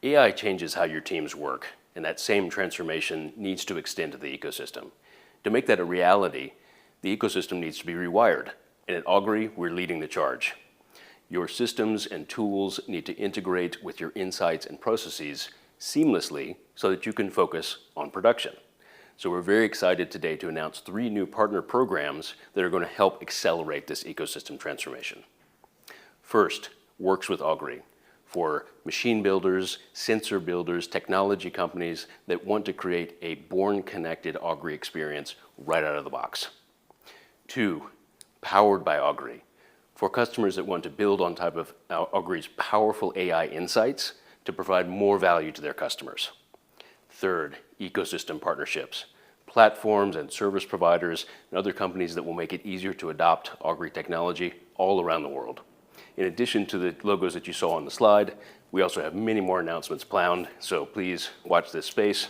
AI changes how your teams work, and that same transformation needs to extend to the ecosystem. To make that a reality, the ecosystem needs to be rewired, and at Augury, we're leading the charge. Your systems and tools need to integrate with your insights and processes seamlessly so that you can focus on production. So we're very excited today to announce 3 new partner programs that are going to help accelerate this ecosystem transformation. First, Works with Augury, for machine builders, sensor builders, technology companies that want to create a born-connected Augury experience right out of the box. 2, Powered by Augury, for customers that want to build on top of Augury's powerful AI insights to provide more value to their customers. Third, Ecosystem Partnerships, platforms and service providers and other companies that will make it easier to adopt Augury technology all around the world. In addition to the logos that you saw on the slide, we also have many more announcements planned, so please watch this space.